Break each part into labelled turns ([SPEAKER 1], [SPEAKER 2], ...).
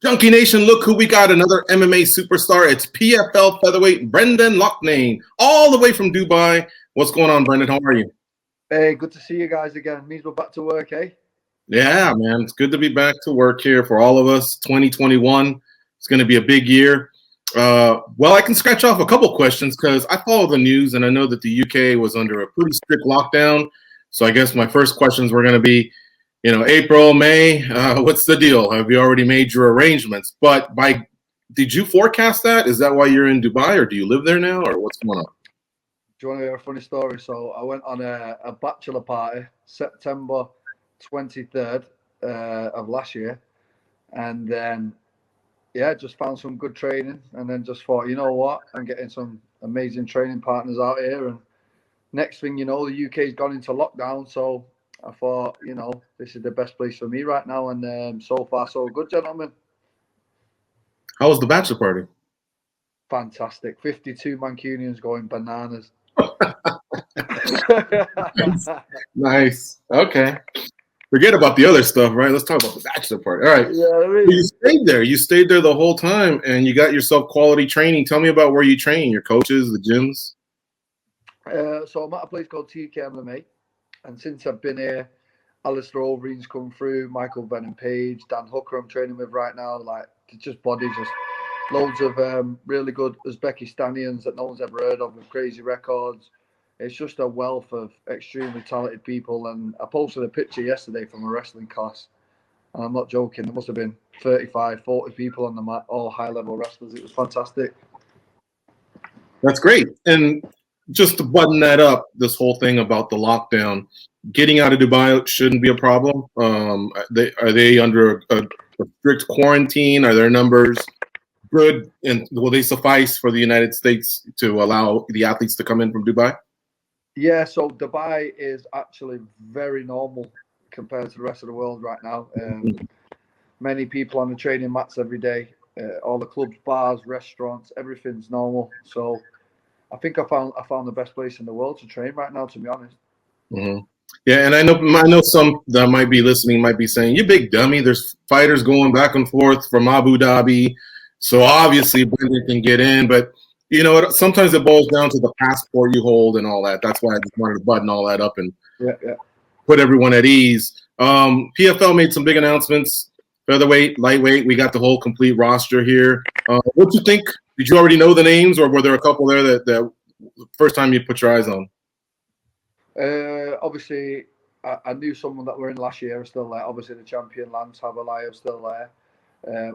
[SPEAKER 1] Junkie Nation, look who we got, another MMA superstar. It's PFL featherweight Brendan Loughnane, all the way from Dubai. What's going on, Brendan? How are you?
[SPEAKER 2] Hey, good to see you guys again. Means we're back to work, eh?
[SPEAKER 1] Yeah, man. It's good to be back to work here for all of us. 2021. It's going to be a big year. Well, I can scratch off a couple questions because I follow the news and I know that the UK was under a pretty strict lockdown. So I guess my first questions were going to be, April, May, what's the deal? Have you already made your arrangements? But did you forecast that? Is that why you're in Dubai, or do you live there now, or what's going on?
[SPEAKER 2] Do you want to hear a funny story? So I went on a bachelor party September 23rd of last year. And then, just found some good training and then just thought, you know what? I'm getting some amazing training partners out here. And next thing you know, the UK's gone into lockdown. So I thought, this is the best place for me right now. And so far, so good, gentlemen.
[SPEAKER 1] How was the bachelor party?
[SPEAKER 2] Fantastic. 52 Mancunians going bananas.
[SPEAKER 1] Nice. Okay. Forget about the other stuff, right? Let's talk about the bachelor party. All right.
[SPEAKER 2] Yeah,
[SPEAKER 1] You stayed there. You stayed there the whole time, and you got yourself quality training. Tell me about where you train, your coaches, the gyms.
[SPEAKER 2] So I'm at a place called TK MMA. And since I've been here, Alistair Overeem's come through, Michael Venom Page, Dan Hooker I'm training with right now. Like, it's just bodies, just loads of really good Uzbekistanians that no one's ever heard of with crazy records. It's just a wealth of extremely talented people. And I posted a picture yesterday from a wrestling class. And I'm not joking, there must have been 35, 40 people on the mat, all high-level wrestlers. It was fantastic.
[SPEAKER 1] That's great. And just to button that up, this whole thing about the lockdown, getting out of Dubai shouldn't be a problem. Are they under a strict quarantine? Are their numbers good? And will they suffice for the United States to allow the athletes to come in from Dubai?
[SPEAKER 2] Yeah, so Dubai is actually very normal compared to the rest of the world right now. Many people on the training mats every day. All the clubs, bars, restaurants, everything's normal. So I think I found the best place in the world to train right now, to be honest.
[SPEAKER 1] Mm-hmm. Yeah, and I know some that might be listening might be saying, "You big dummy." There's fighters going back and forth from Abu Dhabi, so obviously Brendan can get in. But sometimes it boils down to the passport you hold and all that. That's why I just wanted to button all that up and put everyone at ease. PFL made some big announcements. Featherweight, lightweight, we got the whole complete roster here. What do you think? Did you already know the names, or were there a couple there that first time you put your eyes on?
[SPEAKER 2] Obviously, I knew someone that were in last year are still there. Obviously, the champion Lance Havalayev still there.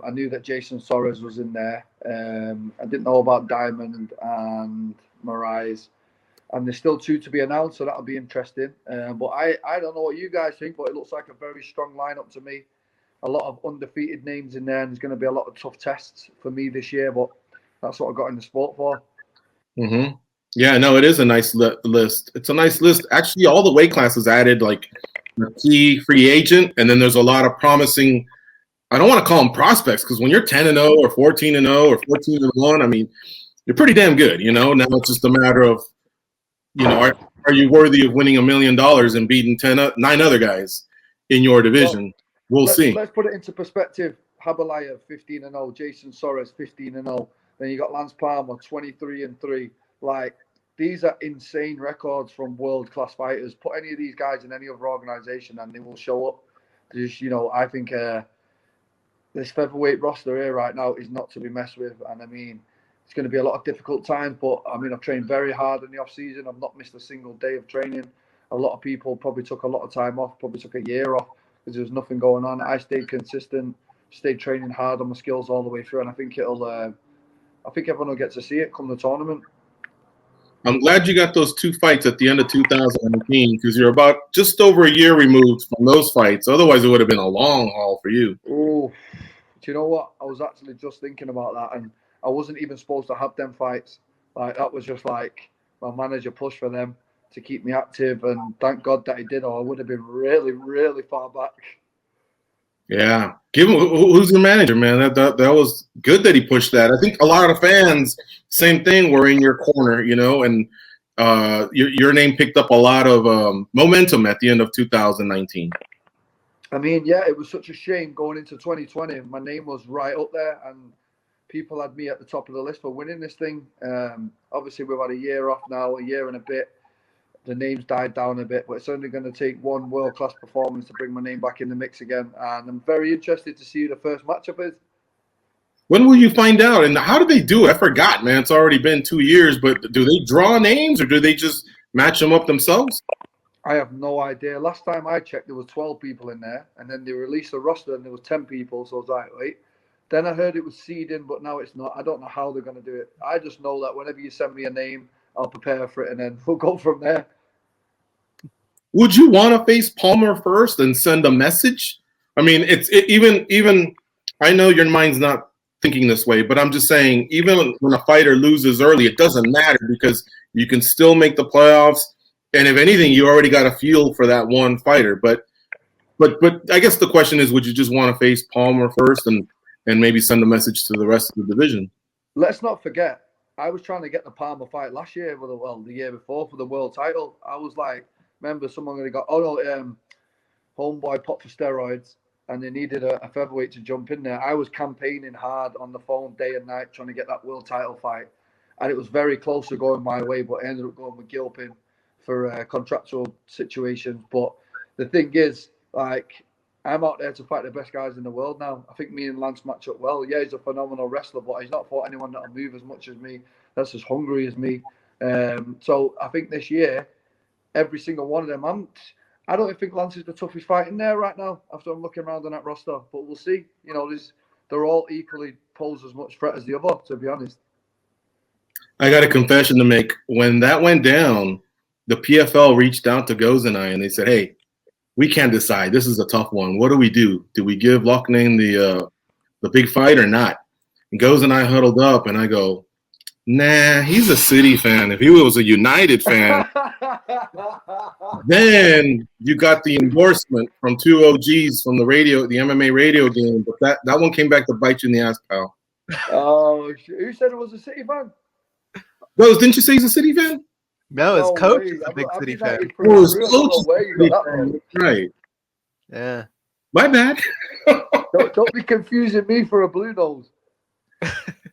[SPEAKER 2] I knew that Jason Soares was in there. I didn't know about Diamond and Moraes. And there's still two to be announced, so that'll be interesting. But I don't know what you guys think, but it looks like a very strong lineup to me. A lot of undefeated names in there, and there's going to be a lot of tough tests for me this year, but that's what I got in the sport for.
[SPEAKER 1] Mm-hmm. Yeah, no, it is a nice list. It's a nice list. Actually, all the weight classes added like a key free agent, and then there's a lot of promising. I don't want to call them prospects because when you're 10-0 or 14-0 or 14-1, I mean, you're pretty damn good. Now it's just a matter of, are you worthy of winning $1 million and beating 9 other guys in your division? We'll see.
[SPEAKER 2] Let's put it into perspective. Havalayev 15-0, Jason Soares 15-0. Then you got Lance Palmer 23-3. Like, these are insane records from world-class fighters. Put any of these guys in any other organization and they will show up. Just, I think this featherweight roster here right now is not to be messed with. And I mean, it's going to be a lot of difficult times, but I mean, I've trained very hard in the off season. I've not missed a single day of training. A lot of people probably took a lot of time off, probably took a year off because there was nothing going on. I stayed consistent, stayed training hard on my skills all the way through. And I think I think everyone will get to see it come the tournament.
[SPEAKER 1] I'm glad you got those 2 fights at the end of 2019 because you're about just over a year removed from those fights. Otherwise, it would have been a long haul for you.
[SPEAKER 2] Oh, do you know what? I was actually just thinking about that, and I wasn't even supposed to have them fights. Like, that was just like my manager pushed for them to keep me active, and thank God that he did, or I would have been really, really far back.
[SPEAKER 1] Yeah, give him. Who's your manager, man? That was good that he pushed that. I think a lot of fans, same thing, were in your corner, and your name picked up a lot of momentum at the end of 2019.
[SPEAKER 2] I mean, yeah, it was such a shame going into 2020. My name was right up there, and people had me at the top of the list for winning this thing. Obviously, we've had a year off now, a year and a bit. The name's died down a bit, but it's only going to take one world-class performance to bring my name back in the mix again. And I'm very interested to see who the first matchup is.
[SPEAKER 1] When will you find out? And how do they do it? I forgot, man. It's already been 2 years, but do they draw names or do they just match them up themselves?
[SPEAKER 2] I have no idea. Last time I checked, there was 12 people in there, and then they released a roster and there was 10 people. So I was like, wait. Then I heard it was seeding, but now it's not. I don't know how they're going to do it. I just know that whenever you send me a name, I'll prepare for it, and then we'll go from there.
[SPEAKER 1] Would you want to face Palmer first and send a message? I mean, even. I know your mind's not thinking this way, but I'm just saying, even when a fighter loses early, it doesn't matter because you can still make the playoffs. And if anything, you already got a feel for that one fighter. But I guess the question is, would you just want to face Palmer first and maybe send a message to the rest of the division?
[SPEAKER 2] Let's not forget, I was trying to get the Palmer fight last year, the year before for the world title. I was like, remember, someone really got, homeboy popped for steroids, and they needed a featherweight to jump in there. I was campaigning hard on the phone day and night trying to get that world title fight, and it was very close to going my way, but I ended up going with Gilpin for contractual situations. But the thing is, like, I'm out there to fight the best guys in the world now. I think me and Lance match up well. Yeah, he's a phenomenal wrestler, but he's not fought anyone that'll move as much as me, that's as hungry as me. So I think this year, every single one of them, I don't think Lance is the toughest fight in there right now after I'm looking around on that roster. But we'll see. You know, they're all equally pose as much threat as the other, to be honest.
[SPEAKER 1] I got a confession to make. When that went down, the PFL reached out to Goz and I, and they said, hey, we can't decide. This is a tough one. What do we do? Do we give Loughnane the big fight or not? And Goz and I huddled up, and I go, nah, he's a City fan. If he was a United fan, then you got the endorsement from two OGs from the MMA radio game. But that one came back to bite you in the ass, pal.
[SPEAKER 2] Oh, who said it was a City fan?
[SPEAKER 1] Goz, didn't you say he's a City fan?
[SPEAKER 3] No, his coach is a big City fan.
[SPEAKER 1] Oh, his coach is a City fan. Right.
[SPEAKER 3] Yeah.
[SPEAKER 1] My bad.
[SPEAKER 2] Don't be confusing me for a blue nose.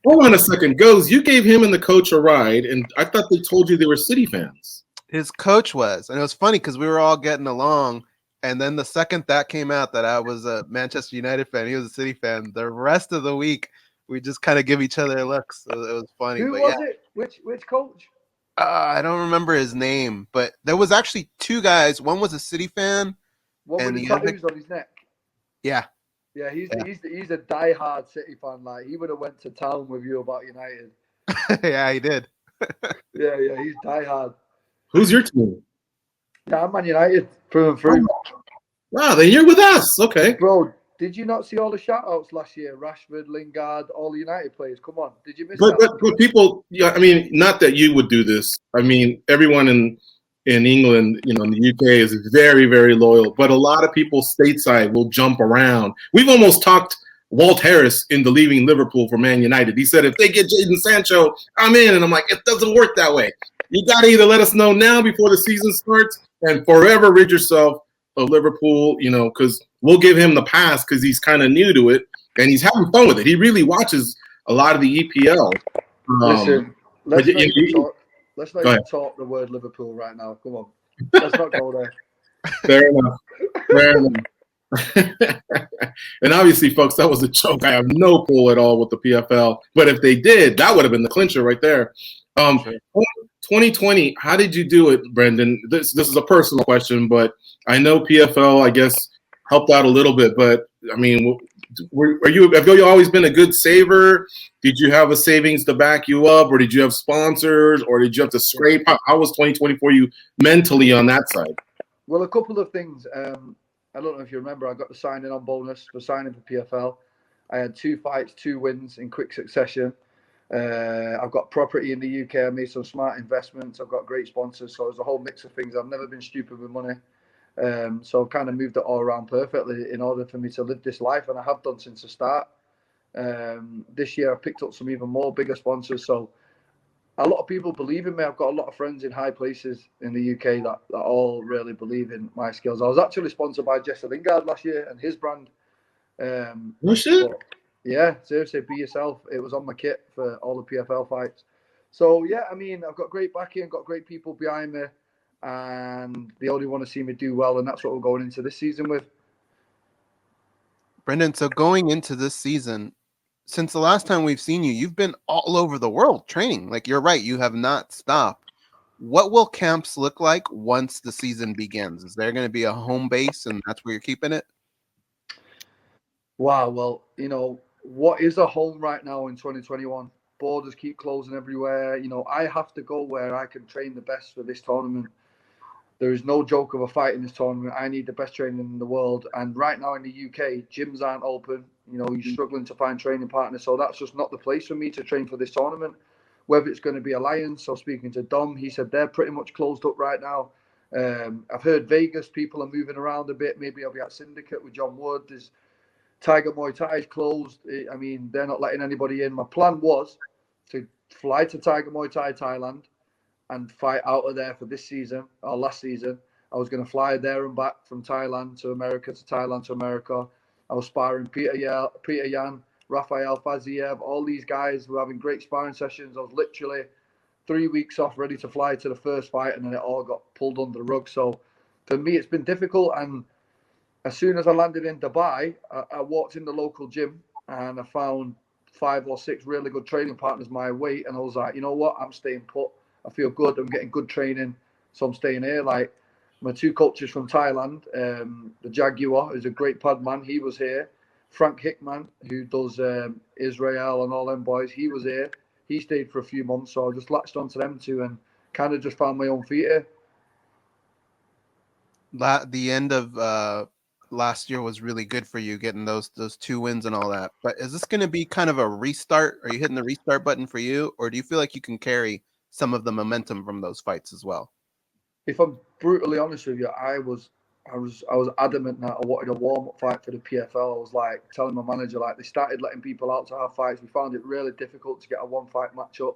[SPEAKER 1] Hold on a second. Goz, you gave him and the coach a ride, and I thought they told you they were City fans.
[SPEAKER 3] His coach was. And it was funny because we were all getting along. And then the second that came out that I was a Manchester United fan, he was a City fan, the rest of the week, we just kind of give each other looks. So it was funny.
[SPEAKER 2] Who was it? Which coach?
[SPEAKER 3] I don't remember his name, but there was actually two guys. One was a City fan.
[SPEAKER 2] One with the tattoos on his neck.
[SPEAKER 3] Yeah.
[SPEAKER 2] Yeah, he's a diehard City fan. Like, he would have went to town with you about United.
[SPEAKER 3] Yeah, he did.
[SPEAKER 2] yeah, he's diehard.
[SPEAKER 1] Who's your team?
[SPEAKER 2] Yeah, I'm Man United through and through.
[SPEAKER 1] Wow, then you're with us. Okay.
[SPEAKER 2] Bro, did you not see all the shout-outs last year? Rashford, Lingard, all the United players. Come on. Did you miss that?
[SPEAKER 1] But people, yeah, I mean, not that you would do this. I mean, everyone in England, you know, in the UK is very, very loyal. But a lot of people stateside will jump around. We've almost talked Walt Harris into leaving Liverpool for Man United. He said, if they get Jadon Sancho, I'm in. And I'm like, it doesn't work that way. You got to either let us know now before the season starts and forever rid yourself of Liverpool, you know, because we'll give him the pass because he's kind of new to it and he's having fun with it. He really watches a lot of the EPL.
[SPEAKER 2] Listen, let's not even talk the word Liverpool right now. Come on. Let's not go there.
[SPEAKER 1] Fair enough. And obviously, folks, that was a joke. I have no pull at all with the PFL. But if they did, that would have been the clincher right there. 2020, how did you do it, Brendan? This is a personal question, but I know PFL, I guess, helped out a little bit. But, I mean, have you always been a good saver? Did you have a savings to back you up, or did you have sponsors, or did you have to scrape? How was 2020 for you mentally on that side?
[SPEAKER 2] Well, a couple of things. I don't know if you remember, I got the signing on bonus for signing for PFL. I had 2 fights, 2 wins in quick succession. I've got property in the UK. I made some smart investments. I've got great sponsors. So it was a whole mix of things. I've never been stupid with money. So I've kind of moved it all around perfectly in order for me to live this life. And I have done since the start. This year I picked up some even more bigger sponsors. So a lot of people believe in me. I've got a lot of friends in high places in the UK that all really believe in my skills. I was actually sponsored by Jesse Lingard last year and his brand.
[SPEAKER 1] No shit.
[SPEAKER 2] But yeah, seriously, be yourself. It was on my kit for all the PFL fights. So yeah, I mean, I've got great backing, got great people behind me, and they only want to see me do well, and that's what we're going into this season with.
[SPEAKER 3] Brendan, so going into this season, since the last time we've seen you, you've been all over the world training. Like, you're right, you have not stopped. What will camps look like once the season begins? Is there going to be a home base and that's where you're keeping it?
[SPEAKER 2] Wow, well, you know, what is a home right now in 2021? Borders keep closing everywhere. You know, I have to go where I can train the best for this tournament. There is no joke of a fight in this tournament. I need the best training in the world. And right now in the UK, gyms aren't open. You know, you're struggling to find training partners. So that's just not the place for me to train for this tournament. Whether it's going to be Alliance, so speaking to Dom, he said they're pretty much closed up right now. I've heard Vegas, people are moving around a bit. Maybe I'll be at Syndicate with John Wood. There's Tiger Muay Thai is closed. I mean, they're not letting anybody in. My plan was to fly to Tiger Muay Thai, Thailand, and fight out of there for this season or last season. I was going to fly there and back from Thailand to America to Thailand to America. I was sparring Peter Yan, Rafael Faziev, all these guys were having great sparring sessions. I was literally 3 weeks off, ready to fly to the first fight, and then it all got pulled under the rug. So for me, it's been difficult. And as soon as I landed in Dubai, I walked in the local gym and I found 5 or 6 really good training partners my weight. And I was like, you know what? I'm staying put. I feel good. I'm getting good training. So I'm staying here. Like my 2 coaches from Thailand, the Jaguar, who's a great pad man, he was here. Frank Hickman, who does Israel and all them boys, he was here. He stayed for a few months. So I just latched onto them 2 and kind of just found my own feet here.
[SPEAKER 3] The end of last year was really good for you, getting those 2 wins and all that. But is this going to be kind of a restart? Are you hitting the restart button for you, or do you feel like you can carry some of the momentum from those fights as well?
[SPEAKER 2] If I'm brutally honest with you, I was adamant that I wanted a warm-up fight for the PFL. I was like telling my manager, like, they started letting people out to have fights. We found it really difficult to get a 1-fight matchup.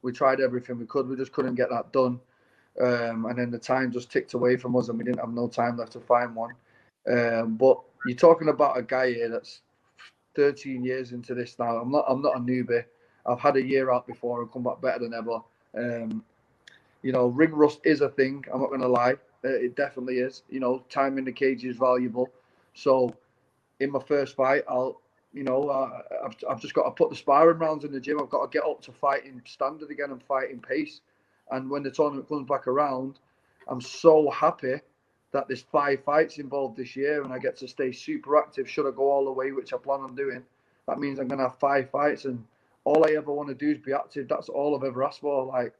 [SPEAKER 2] We tried everything we could. We just couldn't get that done. And then the time just ticked away from us and we didn't have no time left to find one. But you're talking about a guy here that's 13 years into this now. I'm not a newbie. I've had a year out before and come back better than ever. You know, ring rust is a thing. I'm not going to lie. It definitely is. You know, time in the cage is valuable. So in my first fight, I've just got to put the sparring rounds in the gym. I've got to get up to fighting standard again and fighting pace. And when the tournament comes back around, I'm so happy that there's 5 fights involved this year and I get to stay super active. Should I go all the way, which I plan on doing, that means I'm going to have 5 fights. And all I ever want to do is be active. That's all I've ever asked for. Like,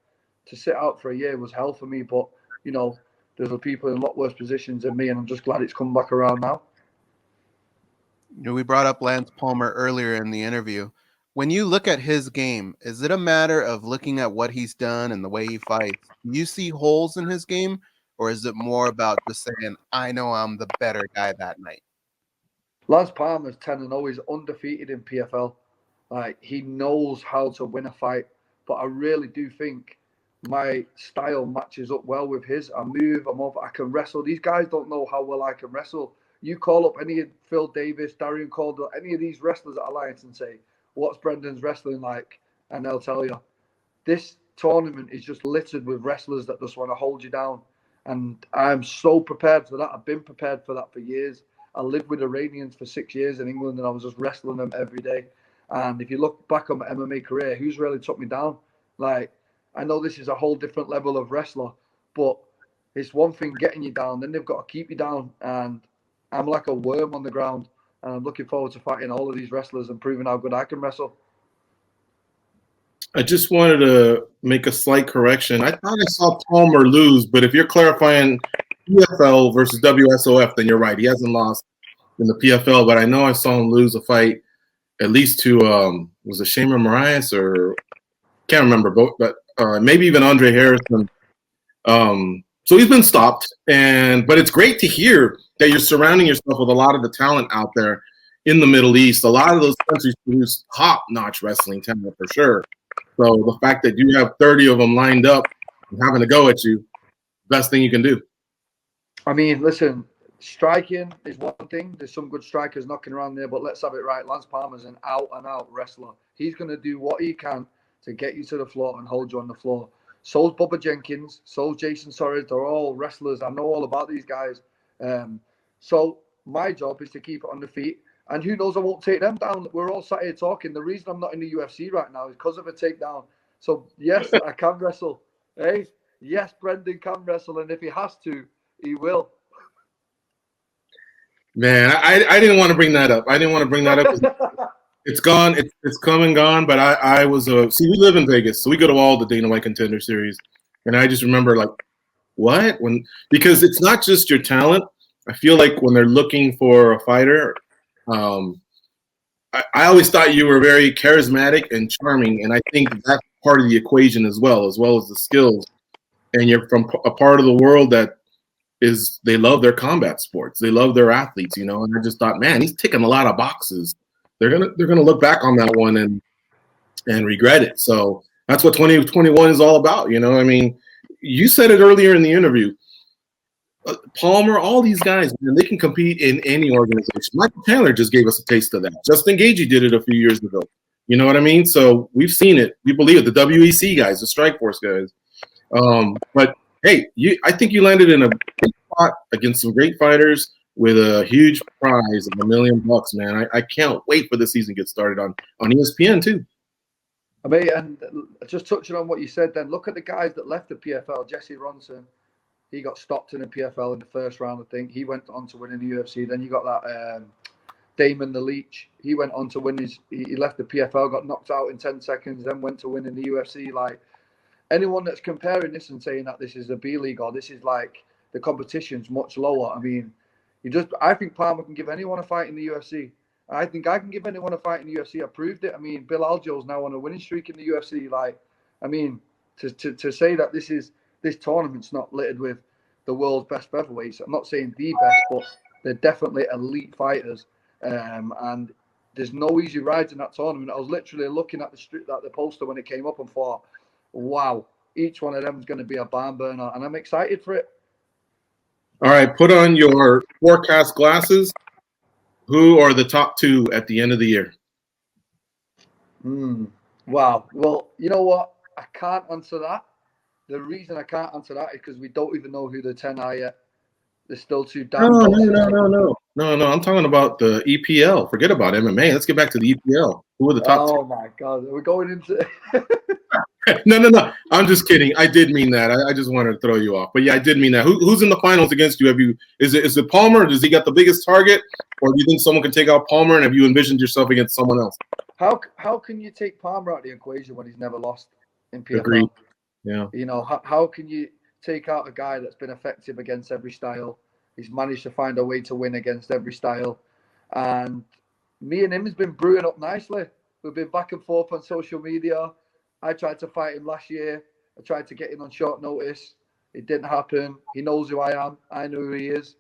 [SPEAKER 2] to sit out for a year was hell for me. But, you know, there's people in a lot worse positions than me, and I'm just glad it's come back around now.
[SPEAKER 3] You know, we brought up Lance Palmer earlier in the interview. When you look at his game, is it a matter of looking at what he's done and the way he fights? Do you see holes in his game, or is it more about just saying, I know I'm the better guy that night?
[SPEAKER 2] Lance Palmer's 10-0. He's undefeated in PFL. Like, he knows how to win a fight. But I really do think my style matches up well with his. I move, I'm up, I can wrestle. These guys don't know how well I can wrestle. You call up any of Phil Davis, Darian Caldwell, any of these wrestlers at Alliance and say, what's Brendan's wrestling like? And they'll tell you. This tournament is just littered with wrestlers that just want to hold you down. And I'm so prepared for that. I've been prepared for that for years. I lived with Iranians for 6 years in England and I was just wrestling them every day. And if you look back on my MMA career, who's really took me down? Like, I know this is a whole different level of wrestler, but it's one thing getting you down, then they've got to keep you down. And I'm like a worm on the ground. And I'm looking forward to fighting all of these wrestlers and proving how good I can wrestle.
[SPEAKER 1] I just wanted to make a slight correction. I thought I saw Palmer lose, but if you're clarifying PFL versus WSOF, then you're right. He hasn't lost in the PFL, but I know I saw him lose a fight at least to, was it Shamer Marias or can't remember, but maybe even Andre Harrison. So he's been stopped, but it's great to hear that you're surrounding yourself with a lot of the talent out there in the Middle East. A lot of those countries produce top-notch wrestling talent for sure. So the fact that you have 30 of them lined up and having to go at you, best thing you can do.
[SPEAKER 2] I mean, listen, striking is one thing. There's some good strikers knocking around there, but let's have it right. Lance Palmer's an out-and-out wrestler. He's going to do what he can to get you to the floor and hold you on the floor. So's Bubba Jenkins. So's Jason Soros. They're all wrestlers. I know all about these guys. So my job is to keep it on the feet. And who knows, I won't take them down. We're all sat here talking. The reason I'm not in the UFC right now is because of a takedown. So, yes, I can wrestle. Hey, yes, Brendan can wrestle. And if he has to, he will.
[SPEAKER 1] Man, I didn't want to bring that up. It's gone. It's come and gone. But I was see, we live in Vegas, so we go to all the Dana White Contender Series, and I just remember like, what? Because it's not just your talent. I feel like when they're looking for a fighter, I always thought you were very charismatic and charming, and I think that's part of the equation as well as the skills. And you're from a part of the world that they love their combat sports. They love their athletes, and I just thought, man, he's ticking a lot of boxes. They're gonna look back on that one and regret it. So that's what 2021 is all about. I mean, you said it earlier in the interview. Palmer, all these guys, man, they can compete in any organization. Michael Chandler just gave us a taste of that. Justin Gaethje did it a few years ago. You know what I mean? So we've seen it. We believe it. The WEC guys, the Strikeforce guys. But hey, I think you landed in a big spot against some great fighters with a huge prize of $1 million, man. I can't wait for the season to get started on ESPN too.
[SPEAKER 2] I mean, and just touching on what you said, then look at the guys that left the PFL. Jesse Ronson, he got stopped in the PFL in the first round, I think. He went on to win in the UFC. Then you got that Damon the Leech. He went on to win he left the PFL, got knocked out in 10 seconds, then went to win in the UFC. Like, anyone that's comparing this and saying that this is a B League or this is like the competition's much lower, I mean, I think Palmer can give anyone a fight in the UFC. I think I can give anyone a fight in the UFC. I proved it. I mean, Bill Algio's now on a winning streak in the UFC. Like, I mean, to say that this tournament's not littered with the world's best featherweights. I'm not saying the best, but they're definitely elite fighters. And there's no easy rides in that tournament. I was literally looking at the poster when it came up and thought, wow, each one of them is going to be a barn burner, and I'm excited for it.
[SPEAKER 1] All right, put on your forecast glasses. Who are the top two at the end of the year?
[SPEAKER 2] Wow. Well, you know what? I can't answer that. The reason I can't answer that is because we don't even know who the 10 are yet. There's still two damn
[SPEAKER 1] No. I'm talking about the EPL. Forget about MMA. Let's get back to the EPL. Who are the top two?
[SPEAKER 2] Oh, my God. We're going into...
[SPEAKER 1] No. I'm just kidding. I did mean that. I just wanted to throw you off. But yeah, I did mean that. Who's in the finals against you? Is it Palmer? Does he got the biggest target? Or do you think someone can take out Palmer? And have you envisioned yourself against someone else?
[SPEAKER 2] How can you take Palmer out of the equation when he's never lost in PFL?
[SPEAKER 1] Agreed. Yeah.
[SPEAKER 2] How can you take out a guy that's been effective against every style? He's managed to find a way to win against every style. And me and him has been brewing up nicely. We've been back and forth on social media. I tried to fight him last year. I tried to get in on short notice. It didn't happen. He knows who I am. I know who he is.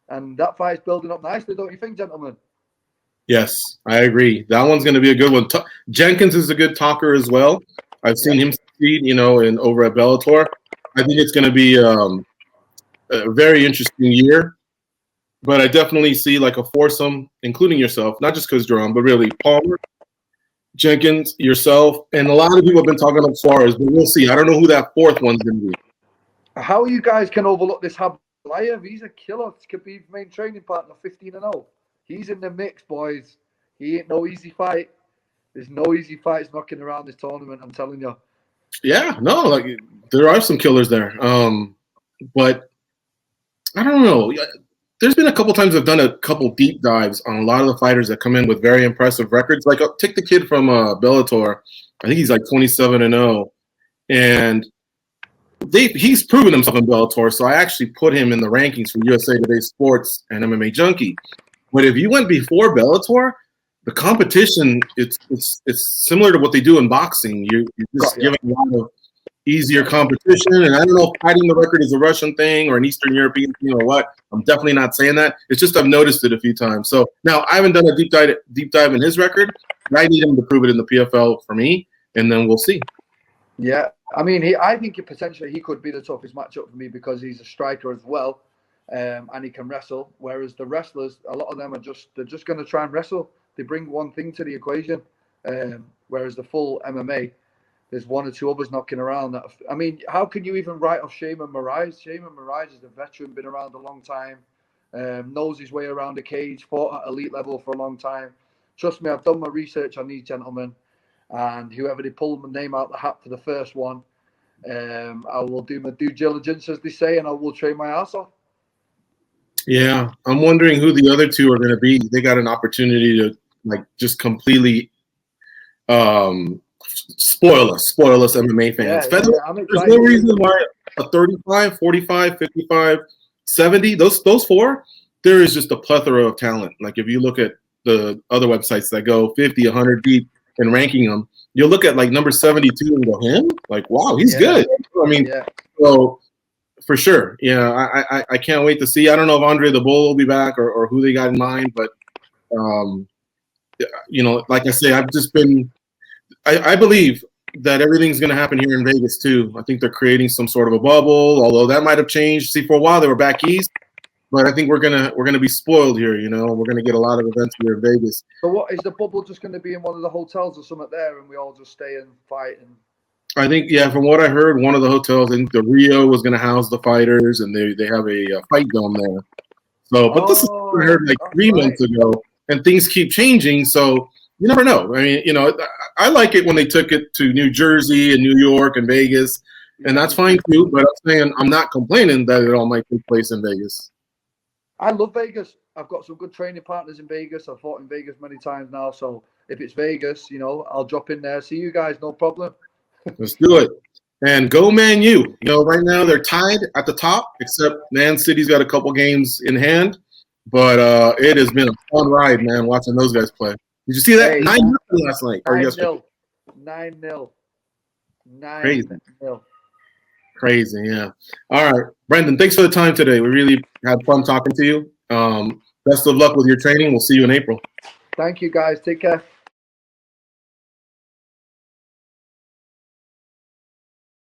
[SPEAKER 2] And that fight's building up nicely, don't you think, gentlemen?
[SPEAKER 1] Yes, I agree. That one's going to be a good one. Jenkins is a good talker as well. I've seen him succeed, over at Bellator. I think it's going to be a very interesting year. But I definitely see like a foursome, including yourself, not just because you're on, but really Palmer, Jenkins, yourself, and a lot of people have been talking up Suarez, but we'll see. I don't know who that fourth one's going to be.
[SPEAKER 2] How you guys can overlook this Hablayev? He's a killer. Khabib's main training partner, 15-0. He's in the mix, boys. He ain't no easy fight. There's no easy fights knocking around this tournament, I'm telling you.
[SPEAKER 1] Yeah, no, like there are some killers there. But I don't know. There's been a couple times I've done a couple deep dives on a lot of the fighters that come in with very impressive records. Like, take the kid from Bellator. I think he's like 27-0, and he's proven himself in Bellator. So I actually put him in the rankings for USA Today Sports and MMA Junkie. But if you went before Bellator, the competition it's similar to what they do in boxing. You're just given a lot of easier competition, and I don't know if hiding the record is a Russian thing or an Eastern European thing or what. I'm definitely not saying that. It's just I've noticed it a few times. So now I haven't done a deep dive in his record, but I need him to prove it in the PFL for me. and then we'll see.
[SPEAKER 2] Yeah, I mean, I think he could be the toughest matchup for me because he's a striker as well, and he can wrestle. Whereas the wrestlers, a lot of them they're just going to try and wrestle. They bring one thing to the equation, whereas the full MMA, there's one or two others knocking around. I mean, how can you even write off Shaman Moraes? Shaman Moraes is a veteran, been around a long time, knows his way around the cage, fought at elite level for a long time. Trust me, I've done my research on these gentlemen. And whoever they pull my name out the hat for the first one, I will do my due diligence, as they say, and I will train my ass off.
[SPEAKER 1] Yeah, I'm wondering who the other two are going to be. They got an opportunity to just completely spoil us MMA fans.
[SPEAKER 2] Yeah,
[SPEAKER 1] there's no reason why a 35, 45, 55, 70, those four, there is just a plethora of talent. Like if you look at the other websites that go 50, 100 deep, and ranking them, you'll look at number 72 and go, him? Like, wow, he's good. I mean, so for sure. Yeah, I can't wait to see. I don't know if Andre the Bull will be back or who they got in mind, but like I say, I believe that everything's going to happen here in Vegas too. I think they're creating some sort of a bubble, although that might have changed. See, for a while they were back east. But I think we're gonna be spoiled here. We're gonna get a lot of events here in Vegas.
[SPEAKER 2] So, what is the bubble just going to be in one of the hotels or something there, and we all just stay and fight? And
[SPEAKER 1] I think, from what I heard, one of the hotels, I think the Rio was going to house the fighters, and they have a fight dome there. So, but this is what I heard 3 months ago, and things keep changing. So you never know. I mean, I like it when they took it to New Jersey and New York and Vegas, and that's fine too. But I'm saying I'm not complaining that it all might take place in Vegas.
[SPEAKER 2] I love Vegas. I've got some good training partners in Vegas. I've fought in Vegas many times now. So if it's Vegas, I'll drop in there. See you guys, no problem.
[SPEAKER 1] Let's do it. And go Man U. Right now they're tied at the top, except Man City's got a couple games in hand. But it has been a fun ride, man, watching those guys play. Did you see that? 9-0 last night.
[SPEAKER 2] 9-0. 9-0. 9-0.
[SPEAKER 1] Crazy, yeah. All right, Brendan, thanks for the time today. We really had fun talking to you. Best of luck with your training. We'll see you in April.
[SPEAKER 2] Thank you, guys. Take care.